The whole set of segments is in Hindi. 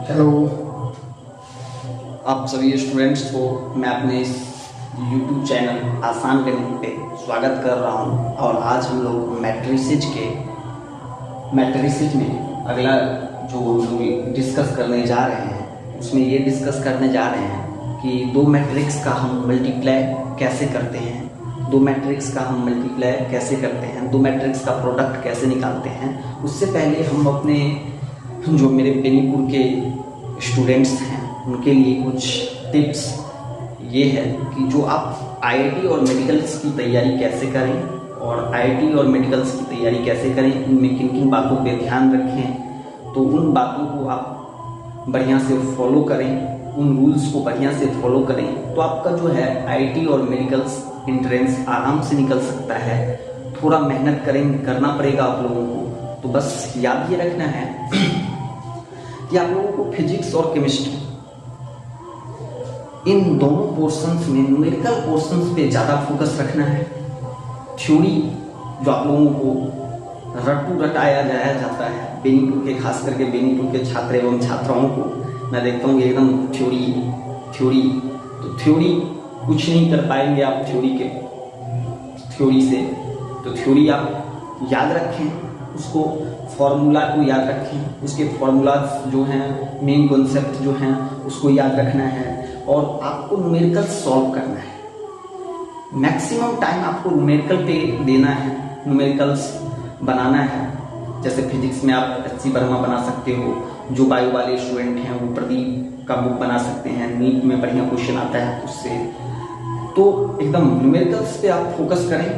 हेलो आप सभी स्टूडेंट्स को मैं अपने इस YouTube चैनल आसान गणित पे स्वागत कर रहा हूँ। और आज हम लोग मैट्रिसेज में अगला जो डिस्कस करने जा रहे हैं उसमें ये डिस्कस करने जा रहे हैं कि दो मैट्रिक्स का हम मल्टीप्लाई कैसे करते हैं, दो मैट्रिक्स का हम मल्टीप्लाई कैसे करते हैं, दो मैट्रिक्स का प्रोडक्ट कैसे निकालते हैं। उससे पहले हम अपने जो मेरे बेनीपुर के स्टूडेंट्स हैं उनके लिए कुछ टिप्स ये है कि जो आप आईआईटी और मेडिकल्स की तैयारी कैसे करें और आईआईटी और मेडिकल्स की तैयारी कैसे करें, इनमें किन किन बातों पे ध्यान रखें। तो उन बातों को आप बढ़िया से फॉलो करें, उन रूल्स को बढ़िया से फॉलो करें तो आपका जो है आईआईटी और मेडिकल्स एंट्रेंस आराम से निकल सकता है। थोड़ा मेहनत करना पड़ेगा आप लोगों को। तो बस याद ये रखना है कि आप लोगों को फिजिक्स और केमिस्ट्री इन दोनों पोर्शंस में न्यूमेरिकल पोर्शंस पे ज़्यादा फोकस रखना है। थ्योरी जो आप लोगों को रटाया जाता है, बेनीपुर के खास करके बेनीपुर के छात्र एवं छात्राओं को मैं देखता हूँ एकदम थ्योरी तो थ्योरी कुछ नहीं कर पाएंगे आप थ्योरी से। तो थ्योरी आप याद रखें, उसको फॉर्मूला को याद रखें, उसके फॉर्मूला जो हैं, मेन कॉन्सेप्ट जो हैं उसको याद रखना है और आपको न्यूमेरिकल सॉल्व करना है। मैक्सिमम टाइम आपको न्यूमेरिकल पे देना है, न्यूमेरिकल्स बनाना है। जैसे फिजिक्स में आप HC वर्मा बना सकते हो, जो बायो वाले स्टूडेंट हैं वो प्रदीप का बुक बना सकते हैं, नीट में बढ़िया क्वेश्चन आता है उससे। तो एकदम न्यूमेरिकल्स पे आप फोकस करें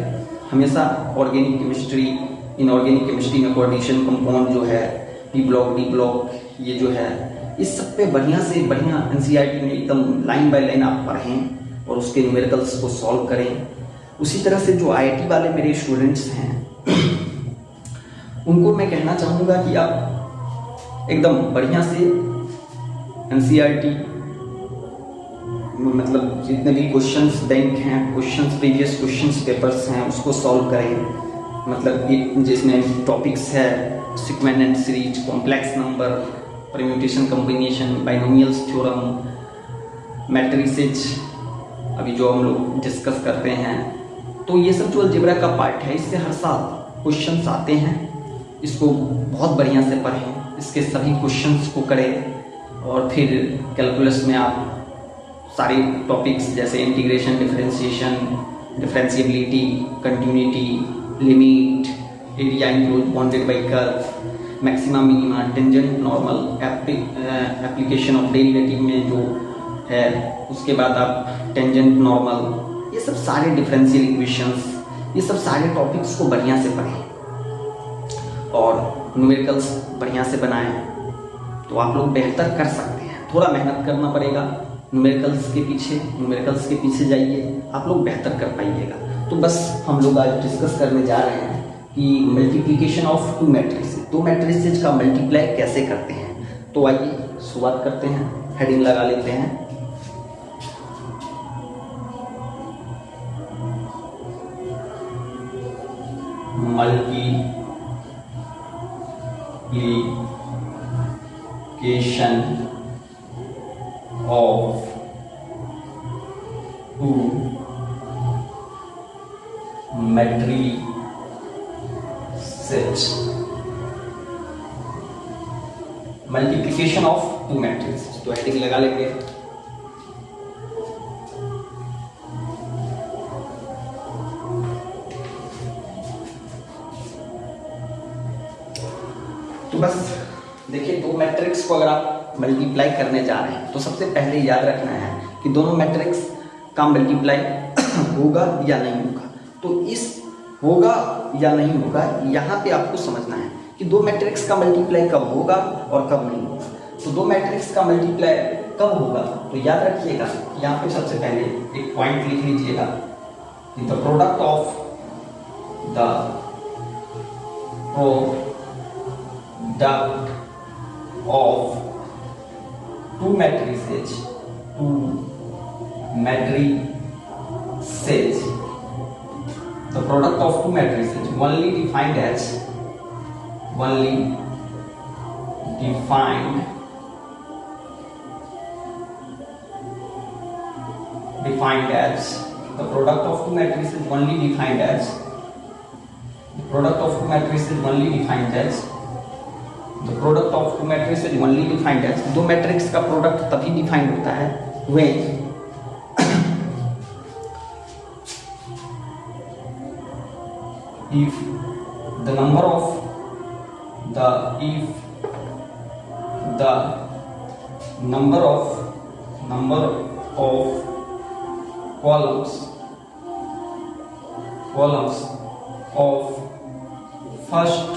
हमेशा। ऑर्गेनिक केमिस्ट्री, इनऑर्गेनिक केमिस्ट्री में कोऑर्डिनेशन कंपाउंड जो है, पी ब्लॉक डी ब्लॉक, ये जो है इस सब पे बढ़िया से बढ़िया NCERT में एकदम लाइन बाय लाइन आप पढ़ें और उसके न्यूमेरिकल्स को सॉल्व करें। उसी तरह से जो IIT वाले मेरे स्टूडेंट्स हैं उनको मैं कहना चाहूँगा कि आप एकदम बढ़िया से NCERT मतलब जितने भी क्वेश्चंस बैंक हैं, प्रीवियस क्वेश्चंस पेपर्स हैं उसको सॉल्व करें। मतलब कि जिसमें टॉपिक्स है sequence and series, complex number, permutation combination, binomials theorem, matrices अभी जो हम लोग डिस्कस करते हैं। तो ये सब जो अलजेब्रा का पार्ट है इससे हर साल क्वेश्चंस आते हैं। इसको बहुत बढ़िया से पढ़ें, इसके सभी क्वेश्चंस को करें और फिर कैलकुलस में आप सारे टॉपिक्स जैसे integration, differentiation, differentiability, continuity, limit, area enclose bounded by curve, maxima minima, tangent normal, application of derivative में जो है, उसके बाद आप टेंजेंट नॉर्मल, ये सब सारे डिफरेंशियल इक्वेशंस, ये सब सारे टॉपिक्स को बढ़िया से पढ़ें और न्यूमेरिकल्स बढ़िया से बनाएं तो आप लोग बेहतर कर सकते हैं। थोड़ा मेहनत करना पड़ेगा न्यूमेरिकल्स के पीछे जाइए, आप लोग बेहतर कर पाइएगा। तो बस हम लोग आज डिस्कस करने जा रहे हैं कि मल्टीप्लिकेशन ऑफ टू मैट्रिसेज, दो मैट्रिसेज का मल्टीप्लाई कैसे करते हैं। तो आइए शुरुआत करते हैं, हेडिंग लगा लेते हैं। Multiplication of two matrices, multiplication of two matrices. तो हेडिंग लगा लेंगे। तो बस देखिए, दो मैट्रिक्स को अगर आप मल्टीप्लाई करने जा रहे हैं तो सबसे पहले याद रखना है कि दोनों मैट्रिक्स का मल्टीप्लाई होगा या नहीं होगा। तो इस होगा या नहीं होगा यहाँ पे आपको समझना है कि दो मैट्रिक्स का मल्टीप्लाई कब होगा और कब नहीं होगा। तो दो मैट्रिक्स का मल्टीप्लाई कब होगा तो याद रखिएगा, यहाँ पे सबसे पहले एक पॉइंट लिख लीजिएगा कि the product of two matrices the product of two matrices only defined as defined as the product of two matrices is only defined as the product of two matrices is only defined as the product of two matrices is only defined as दो मैट्रिक्स का प्रोडक्ट तभी डिफाइंड होता है when if the number of columns of first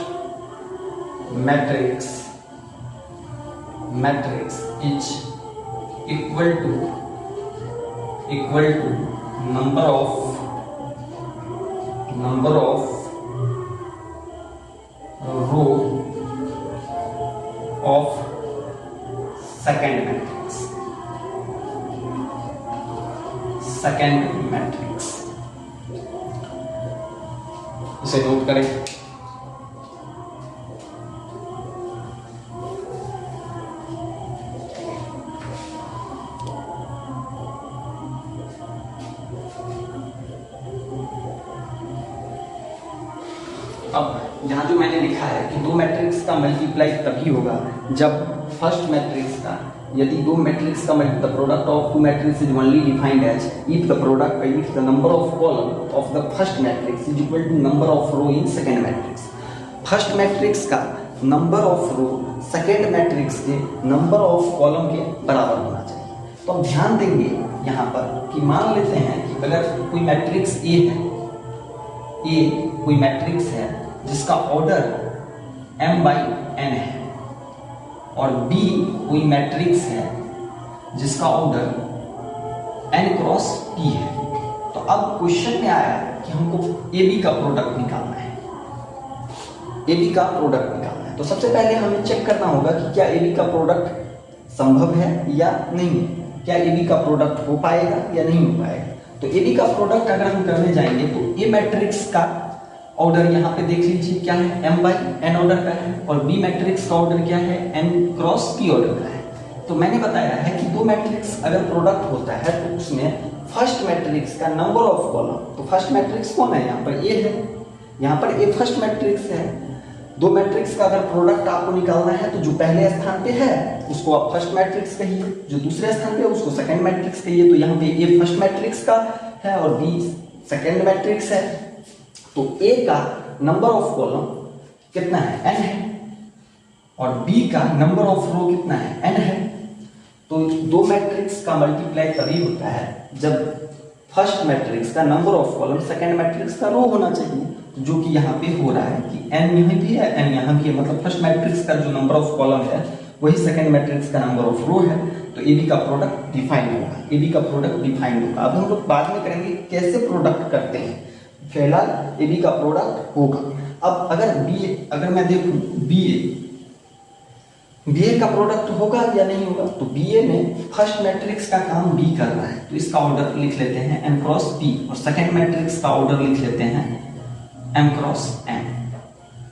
matrix is equal to number of row of second matrix इसे नोट करें। अब यहाँ जो मैंने लिखा है कि दो मैट्रिक्स का मल्टीप्लाई तभी होगा जब फर्स्ट मैट्रिक्स का, यदि दो मैट्रिक्स का the product of two matrix is only defined as if the number of column of the first matrix is equal to number of row in second matrix. First matrix का number of row second matrix के नंबर ऑफ कॉलम के बराबर होना चाहिए। तो हम ध्यान देंगे यहाँ पर कि मान लेते हैं कि अगर कोई मैट्रिक्स ए है, कोई मैट्रिक्स है जिसका ऑर्डर m/n है, और B कोई मैट्रिक्स है जिसका ऑर्डर n×p है। तो अब क्वेश्चन में आया कि हमको AB का प्रोडक्ट निकालना है, तो सबसे पहले हमें चेक करना होगा कि क्या AB का प्रोडक्ट संभव है या नहीं है, क्या AB का प्रोडक्ट हो पाएगा या नहीं हो पाएगा। तो AB का प्रोडक्ट अगर हम करने जाएंगे तो A मैट्रिक्स का ऑर्डर यहाँ पे देख लीजिए क्या है, m/n ऑर्डर का है, और B मैट्रिक्स का ऑर्डर क्या है, n×p ऑर्डर का है। तो मैंने बताया है कि दो मैट्रिक्स अगर प्रोडक्ट होता है तो उसमें फर्स्ट मैट्रिक्स का नंबर ऑफ कॉलम, तो फर्स्ट मैट्रिक्स कौन है, यहाँ पर A है, यहाँ पर A फर्स्ट मैट्रिक्स है। दो मैट्रिक्स का अगर प्रोडक्ट आपको निकालना है तो जो पहले स्थान पे है उसको आप फर्स्ट मैट्रिक्स कहिए, जो दूसरे स्थान पे है उसको सेकंड मैट्रिक्स कहिए। तो यहाँ पे A फर्स्ट मैट्रिक्स का है और B सेकंड मैट्रिक्स है। तो A का नंबर ऑफ कॉलम कितना है, n है, और B का नंबर ऑफ रो कितना है, n है। तो दो मैट्रिक्स का मल्टीप्लाई तभी होता है जब फर्स्ट मैट्रिक्स का number of column second matrix का रो होना चाहिए, जो कि यहाँ पे हो रहा है कि n यहाँ भी है, n यहाँ भी है, मतलब फर्स्ट मैट्रिक्स का जो नंबर ऑफ कॉलम है वही सेकंड मैट्रिक्स का नंबर ऑफ रो है। तो AB का प्रोडक्ट डिफाइंड होगा, अब हम लोग बाद में करेंगे कैसे प्रोडक्ट करते हैं, फिलहाल AB का प्रोडक्ट होगा। अब अगर मैं देखूं BA का प्रोडक्ट होगा या नहीं होगा, तो BA में फर्स्ट मैट्रिक्स का काम B कर रहा है, तो इसका ऑर्डर लिख लेते हैं m×p, और सेकंड मैट्रिक्स का ऑर्डर लिख लेते हैं m×n।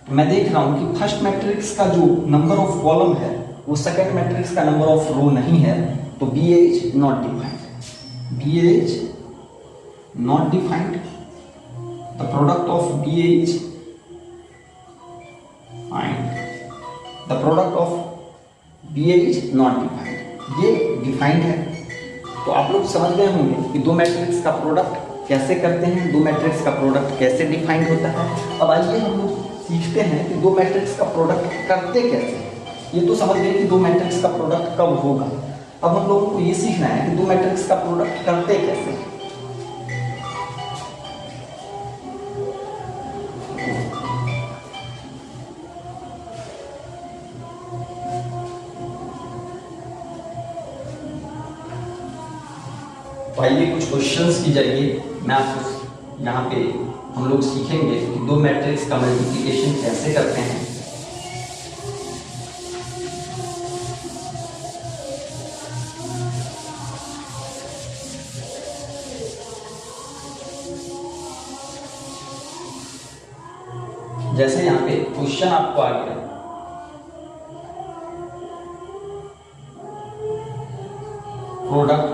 तो मैं देख रहा हूं कि फर्स्ट मैट्रिक्स का जो नंबर ऑफ कॉलम है वो सेकंड मैट्रिक्स का नंबर ऑफ रो नहीं है, तो BA is not defined. The product of BA is fine. The product of BA is not defined. ये डिफाइंड है। तो आप लोग समझ गए होंगे कि दो मैट्रिक्स का प्रोडक्ट कैसे करते हैं, दो मैट्रिक्स का प्रोडक्ट कैसे डिफाइंड होता है। अब आइए हम लोग सीखते हैं कि दो मैट्रिक्स का प्रोडक्ट करते कैसे हैं। ये तो समझ गए कि दो मैट्रिक्स का प्रोडक्ट कब होगा, अब हम लोगों को ये सीखना है कि दो मैट्रिक्स का प्रोडक्ट करते कैसे हैं। तो आइए कुछ क्वेश्चंस की जरिए मैं आपको यहाँ पे हम लोग सीखेंगे कि दो मैट्रिक्स का मल्टीप्लिकेशन कैसे करते हैं। जैसे यहाँ पे क्वेश्चन आपको आ गया product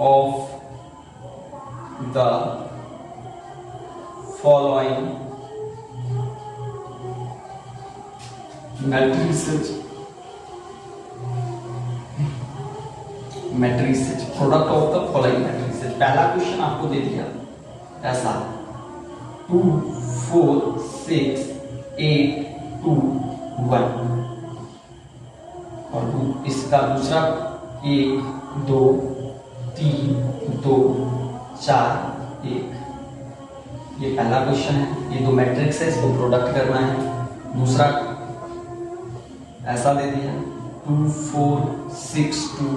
of the following matrices, product of the following matrices. पहला क्वेश्चन आपको दे दिया ऐसा 2 4 6 8 2 1 और इसका दूसरा 1 2 3 2 4 1। ये पहला क्वेश्चन है, ये दो मैट्रिक्स है, इसको प्रोडक्ट करना है। दूसरा ऐसा दे दिया 2 4 6 2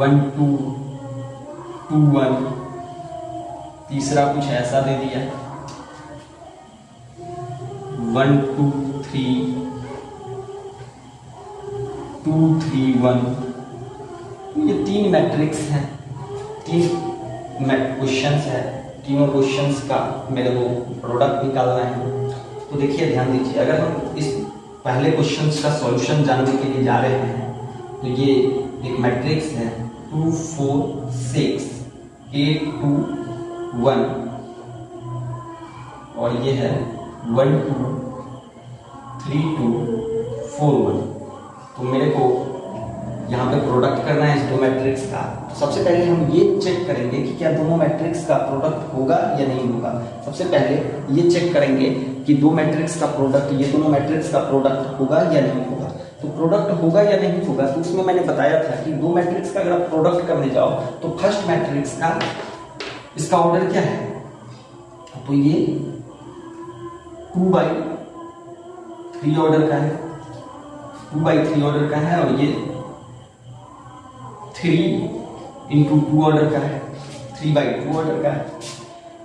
1 2 2 1। तीसरा कुछ ऐसा दे दिया 1 2 3 2 3 1। ये तीन मैट्रिक्स हैं, तीन क्वेश्चंस है, तीनों क्वेश्चंस का मेरे को प्रोडक्ट निकालना है। तो देखिए ध्यान दीजिए, अगर हम इस पहले क्वेश्चंस का सॉल्यूशन जानने के लिए जा रहे हैं तो ये एक मैट्रिक्स है 2 4 6 8 2 1 और ये है 1 2 3 2 4 1। तो मेरे को यहाँ पे प्रोडक्ट करना है इस दो मैट्रिक्स का। तो सबसे पहले हम ये चेक करेंगे कि क्या दोनों मैट्रिक्स का प्रोडक्ट होगा या नहीं होगा। सबसे पहले ये चेक करेंगे कि दो मैट्रिक्स का प्रोडक्ट, ये दोनों मैट्रिक्स का प्रोडक्ट होगा या नहीं होगा। तो प्रोडक्ट होगा या नहीं होगा, तो उसमें मैंने बताया था कि दो मैट्रिक्स का अगर आप प्रोडक्ट करने जाओ तो फर्स्ट मैट्रिक्स का इसका ऑर्डर क्या है, तो ये 2/3 ऑर्डर का है, 2/3 ऑर्डर का है और ये 3 × 2 ऑर्डर का है, 3/2 ऑर्डर का है।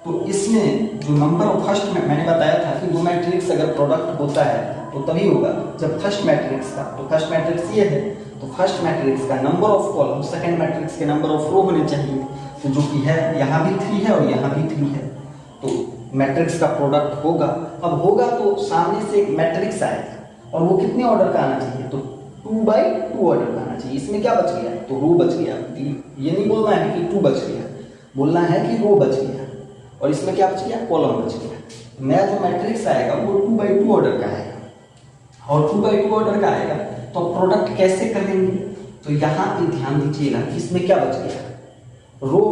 तो इसमें जो नंबर ऑफ फर्स्ट में मैंने बताया था कि दो मैट्रिक्स अगर प्रोडक्ट होता है तो तभी होगा जब फर्स्ट मैट्रिक्स का, तो फर्स्ट मैट्रिक्स ये है तो फर्स्ट मैट्रिक्स का number of column second matrix के नंबर ऑफ रो होने चाहिए। तो जो कि है यहाँ भी 3 है और यहाँ भी 3 है, तो मैट्रिक्स का प्रोडक्ट होगा। अब होगा तो सामने से एक मैट्रिक्स आएगा और वो कितने ऑर्डर का आना चाहिए, तो 2/2 ऑर्डर का आना चाहिए। इसमें क्या बच गया, तो रो बच गया। ये नहीं बोलना है कि 2 बच गया, बोलना है कि रो बच गया और इसमें क्या बच गया, कॉलम बच गया। नया जो मैट्रिक्स आएगा वो 2/2 ऑर्डर का आएगा और 2/2 ऑर्डर का आएगा। तो प्रोडक्ट कैसे करेंगे, तो यहाँ पे ध्यान दीजिएगा कि इसमें क्या बच गया, रो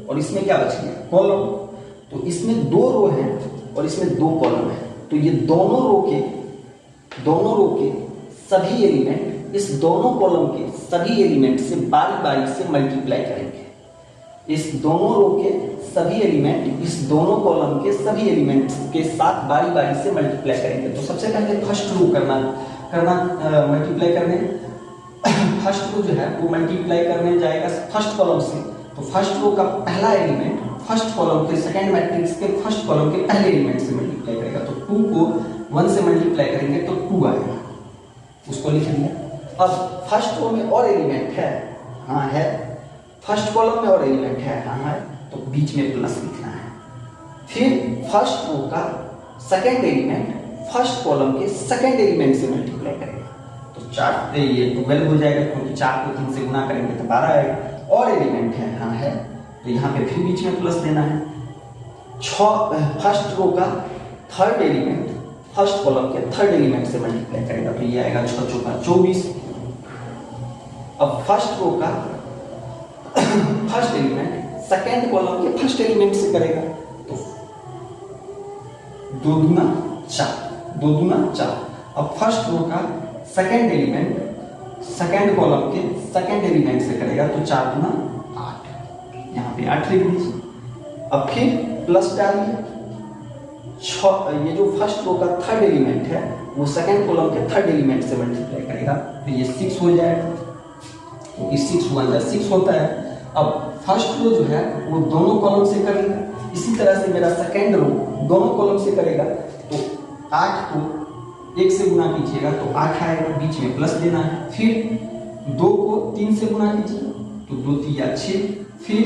और इसमें क्या बच गया, कॉलम। तो इसमें 2 रो हैं और इसमें 2 कॉलम है, तो ये दोनों रो के सभी एलिमेंट इस दोनों कॉलम के सभी एलिमेंट से बारी बारी से मल्टीप्लाई करेंगे। इस दोनों रो के सभी एलिमेंट इस दोनों कॉलम के सभी एलिमेंट के साथ बारी बारी से मल्टीप्लाई करेंगे। तो सबसे पहले फर्स्ट रो मल्टीप्लाई करने फर्स्ट रो जो है वो मल्टीप्लाई करने जाएगा फर्स्ट कॉलम से। तो फर्स्ट रो का पहला एलिमेंट फर्स्ट कॉलम के सेकंड मैट्रिक्स के फर्स्ट कॉलम के पहले एलिमेंट से मल्टीप्लाई करेगा। तो 2 को 1 से मल्टीप्लाई करेंगे तो 2 आएगा, उसको लिख लिया। अब फर्स्ट रो में और एलिमेंट है, हाँ है, फर्स्ट कॉलम में और एलिमेंट है, हाँ है, तो बीच में प्लस लिखना है। फिर फर्स्ट रो का सेकंड एलिमेंट फर्स्ट कॉलम के सेकंड एलिमेंट से मल्टीप्लाई करेगा, तो 4 ये 12 हो जाएगा, क्योंकि 4 को 3 से गुना करेंगे तो 12 आएगा। और एलिमेंट है, हाँ है, तो यहाँ पे फिर बीच में प्लस देना है। फर्स्ट रो का थर्ड एलिमेंट फर्स्ट कॉलम के थर्ड एलिमेंट से मल्टीप्लाई करेगा, तो ये आएगा 6 × 4 = 24। अब फर्स्ट रो का फर्स्ट एलिमेंट सेकंड कॉलम के फर्स्ट एलिमेंट से करेगा, तो 2 × 4। अब फर्स्ट रो का सेकंड एलिमेंट सेकंड कॉलम के सेकंड एलिमेंट से करेगा, तो 4 × 8, यहाँ पे 8 लिख दीजिए। अब फिर प्लस डालिए, ये जो फर्स्ट रो का थर्ड एलिमेंट है वो सेकंड कॉलम के थर्ड एलिमेंट से मल्टीप्लाई करेगा, तो ये 6 हो जाएगा, क्योंकि 6 × 1 = 6 होता है। अब फर्स्ट रो जो है वो दोनों कॉलम से करेगा, इसी तरह से मेरा सेकंड रो दोनों कॉलम से करेगा, तो 8 को 1 से गुना कीजिएगा तो 8 आएगा, बीच में प्लस देना है। फिर 2 को 3 से गुना कीजिए तो 2 × 3 = 6। फिर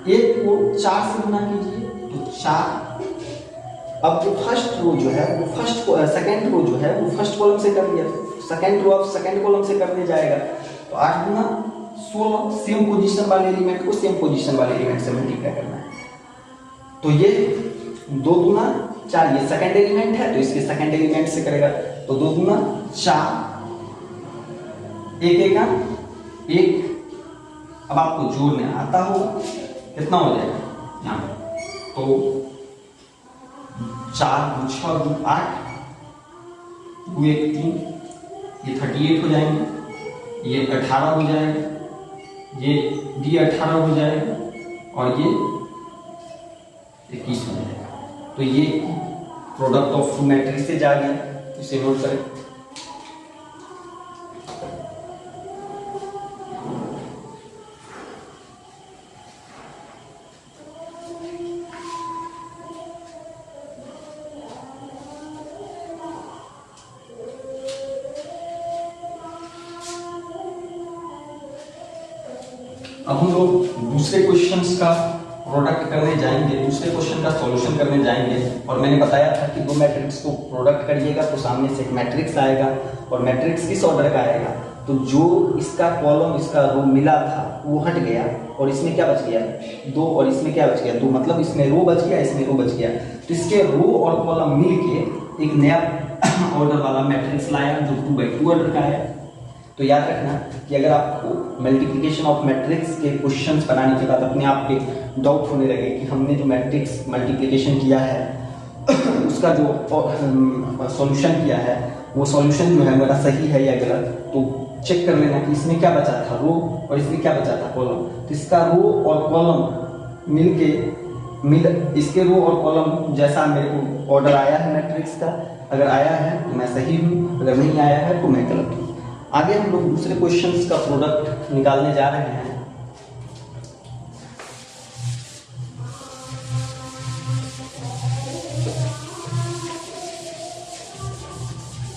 1 को 4 से गुना कीजिए तो 4 अब जो फर्स्ट रो जो है वो सेकंड रो जो है वो फर्स्ट कॉलम से कर लिया, सेकंड रो अब सेकंड कॉलम से करने जाएगा। तो 8 गुना 16, सेम पोजीशन वाले एलिमेंट को सेम पोजीशन वाले एलिमेंट से मल्टीप्लाई करना है। तो ये 2 गुना 4, ये सेकंड एलिमेंट है तो इसके सेकंड एलिमेंट से करेगा। तो 2 गुना 4, 1 एका 1। अब आपको जोड़ने आता हो कितना हो जाएगा यहाँ पे, तो 4 6 2 8, 2 1 3, ये 38 हो जाएंगे, ये 18 हो जाएगा, ये भी 18 हो जाएगा और ये 21 हो जाएगा। तो ये प्रोडक्ट ऑफ टू मैट्रिसेज आ गया, इसे नोट करें। अब हम लोग दूसरे क्वेश्चंस का प्रोडक्ट करने जाएंगे, दूसरे क्वेश्चन का सॉल्यूशन करने जाएंगे। और मैंने बताया था कि 2 मैट्रिक्स को प्रोडक्ट करिएगा तो सामने से एक मैट्रिक्स आएगा और मैट्रिक्स किस ऑर्डर का आएगा, तो जो इसका कॉलम इसका रो मिला था वो हट गया और इसमें क्या बच गया 2 और इसमें क्या बच गया 2, मतलब इसमें रो बच गया इसमें रो बच गया। तो इसके रो और कॉलम मिल के एक नया ऑर्डर वाला मैट्रिक्स लाया जो 2x2 ऑर्डर का है। तो याद रखना कि अगर आपको मल्टीप्लिकेशन ऑफ मैट्रिक्स के क्वेश्चंस बनाने के बाद अपने आप पे डाउट होने लगे कि हमने जो मैट्रिक्स मल्टीप्लिकेशन किया है उसका जो सॉल्यूशन किया है वो सॉल्यूशन जो है मेरा सही है या गलत, तो चेक कर लेना कि इसमें क्या बचा था रो और इसमें क्या बचा था कॉलम। तो इसका रो और कॉलम इसके रो और कॉलम जैसा मेरे को ऑर्डर आया है मैट्रिक्स का, अगर आया है तो मैं सही हूँ, अगर नहीं आया है तो मैं गलत हूँ। आगे हम लोग दूसरे क्वेश्चंस का प्रोडक्ट निकालने जा रहे हैं।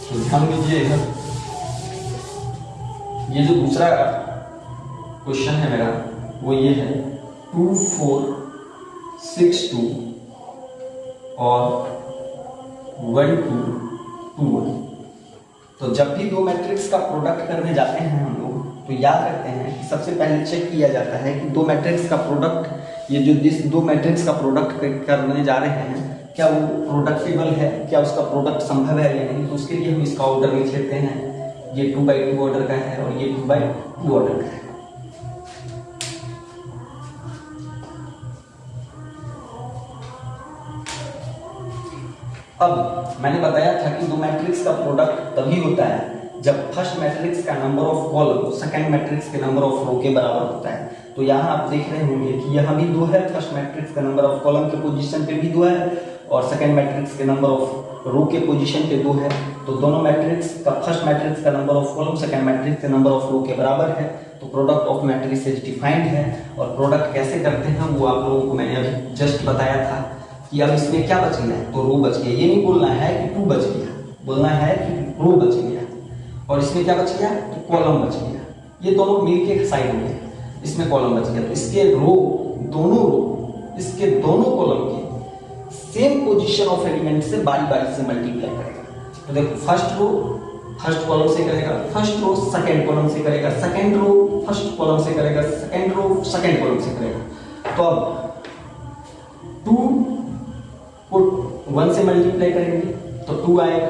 तो ध्यान दीजिएगा, ये जो दूसरा क्वेश्चन है मेरा वो ये है 2 4 6 2 और 1 2 2 1। तो जब भी 2 मैट्रिक्स का प्रोडक्ट करने जाते हैं हम लोग तो याद रखते हैं कि सबसे पहले चेक किया जाता है कि 2 मैट्रिक्स का प्रोडक्ट, ये जो 2 मैट्रिक्स का प्रोडक्ट करने जा रहे हैं क्या वो प्रोडक्टेबल है, क्या उसका प्रोडक्ट संभव है या नहीं। तो उसके लिए हम इसका ऑर्डर लिख लेते हैं, ये 2x2 ऑर्डर का है और ये 2x2 ऑर्डर का है। अब मैंने बताया था कि 2 मैट्रिक्स का प्रोडक्ट तभी होता है जब फर्स्ट मैट्रिक्स का number of column second matrix के नंबर ऑफ रो के बराबर होता है। तो यहाँ आप देख रहे होंगे कि यहाँ भी 2 है, फर्स्ट मैट्रिक्स का नंबर ऑफ कॉलम के पोजीशन पे भी 2 है और सेकंड मैट्रिक्स के नंबर ऑफ रो के पोजीशन पे 2 है। तो दोनों मैट्रिक्स का फर्स्ट मैट्रिक्स का number of column second matrix के नंबर ऑफ रो के बराबर है। तो प्रोडक्ट ऑफ मैट्रिसेज डिफाइंड है और प्रोडक्ट कैसे करते हैं वो आप लोगों को मैंने अभी जस्ट बताया था कि अब इसमें क्या बच गया है, तो रो बच गया। ये नहीं बोलना है कि 2 बच गया, बोलना है कि रो बच गया और इसमें क्या बच गया तो कॉलम बच गया। ये दोनों मिलके एक साइड हो गए, इसमें कॉलम बच गया। तो इसके दोनों रो इसके दोनों कॉलम के सेम पोजीशन ऑफ एलिमेंट से बारी बारी से मल्टीप्लाई करेगा। तो देखो फर्स्ट रो फर्स्ट कॉलम से करेगा, फर्स्ट रो सेकंड कॉलम से करेगा, सेकंड रो फर्स्ट कॉलम से करेगा, सेकंड रो सेकंड कॉलम से करेगा। तो अब 2 को 1 से मल्टीप्लाई करेंगे तो 2 आएगा।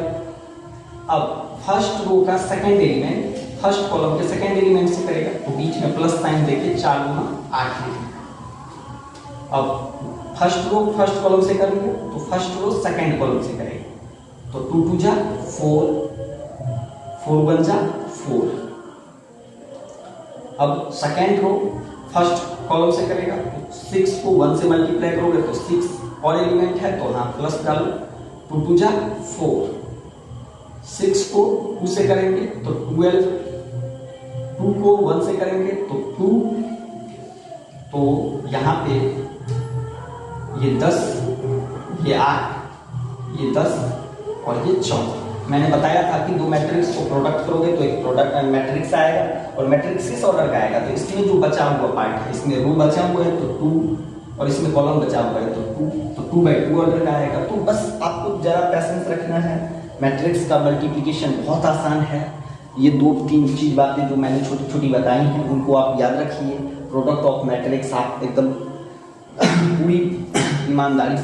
अब फर्स्ट रो का सेकंड एलिमेंट फर्स्ट कॉलम के सेकंड एलिमेंट से करेगा तो बीच में प्लस साइन देके 4 गुना 8 लिखेंगे। अब फर्स्ट रो फर्स्ट कॉलम से करेंगे तो फर्स्ट रो सेकंड कॉलम से करेंगे तो 2 2 जा 4, 4 1 जा 4। अब सेकंड रो फर्स्ट कॉलम से करेगा तो 6 को 1 से मल्टीप्लाई करोगे तो 6 और एलिमेंट है तो हाँ प्लस डालो, 2 2 जा 4। 6 को 2 से करेंगे तो 12, 2 को 1 से करेंगे तो 2। तो यहाँ पे ये 10, ये 8, ये 10 और ये 14। मैंने बताया था कि 2 मैट्रिक्स को प्रोडक्ट करोगे तो एक प्रोडक्ट मैट्रिक्स आएगा और मैट्रिक्स किस ऑर्डर का आएगा। तो इसमें जो बचा हुआ पार्ट है, इसमें रो बचा हुआ है तो 2 और इसमें कॉलम बचा हुआ है तो 2, तो 2/2 ऑर्डर का आएगा। तो बस आपको ज़रा पैसेंस रखना है। मैट्रिक्स का मल्टीप्लिकेशन बहुत आसान है। ये 2-3 चीज़ बातें जो मैंने छोटी छोटी बताई हैं उनको आप याद रखिए। प्रोडक्ट ऑफ मैट्रिक्स आप एकदम पूरी ईमानदारी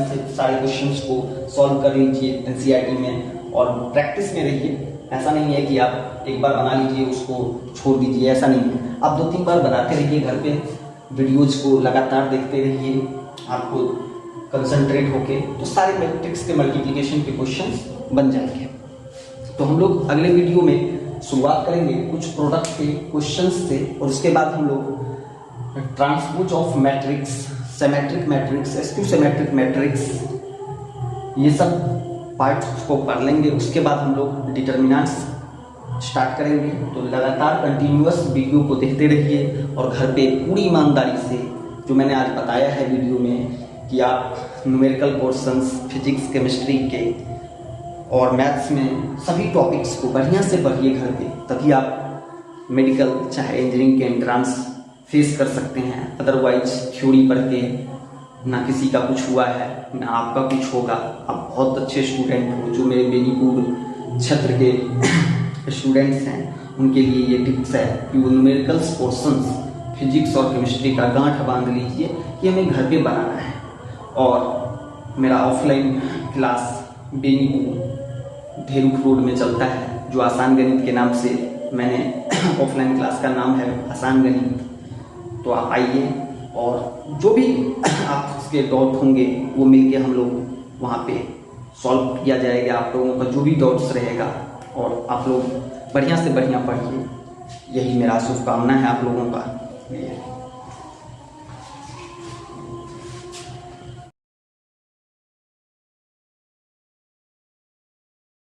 से सारे क्वेश्चंस को सॉल्व कर लीजिए एनसीईआरटी में, और प्रैक्टिस में रहिए। ऐसा नहीं है कि आप एक बार बना लीजिए उसको छोड़ दीजिए, ऐसा नहीं है। आप 2-3 बार बनाते रहिए, घर पे वीडियोज़ को लगातार देखते रहिए, आपको कंसंट्रेट होके तो सारे मैट्रिक्स के मल्टीप्लिकेशन के क्वेश्चंस बन जाएंगे। तो हम लोग अगले वीडियो में शुरुआत करेंगे कुछ प्रोडक्ट के क्वेश्चंस से, और उसके बाद हम लोग transpose of matrix, symmetric matrix, askew symmetric matrix, ये सब पार्ट्स को पढ़ लेंगे। उसके बाद हम लोग डिटर्मिनेंट्स स्टार्ट करेंगे। तो लगातार कंटिन्यूअस वीडियो को देखते रहिए, और घर पे पूरी ईमानदारी से जो मैंने आज बताया है वीडियो में कि आप न्यूमेरिकल पोर्शंस फिजिक्स, केमिस्ट्री के और मैथ्स में सभी टॉपिक्स को बढ़िया से पढ़िए घर पे, तभी आप मेडिकल चाहे इंजीनियरिंग के एंट्रांस फेस कर सकते हैं। अदरवाइज थ्योरी पढ़ के ना किसी का कुछ हुआ है ना आपका कुछ होगा। आप बहुत अच्छे स्टूडेंट हो। जो मेरे बेनीपुर क्षेत्र के स्टूडेंट्स हैं उनके लिए ये टिप्स है कि वो न्यूमेरिकल पोर्शंस फिजिक्स और केमिस्ट्री का गांठ बांध लीजिए कि हमें घर पे बनाना है। और मेरा ऑफलाइन क्लास बेनीपुर धेरुक रोड में चलता है, जो आसान गणित के नाम से मैंने ऑफलाइन क्लास का नाम है आसान गणित। तो आप आइए, और जो भी आप उसके डाउट होंगे वो मिलके हम लोग वहाँ पे सॉल्व किया जाएगा। आप लोगों का जो भी डाउट्स रहेगा, और आप लोग बढ़िया से बढ़िया पढ़िए। यही मेरा शुभकामना है आप लोगों का लिए।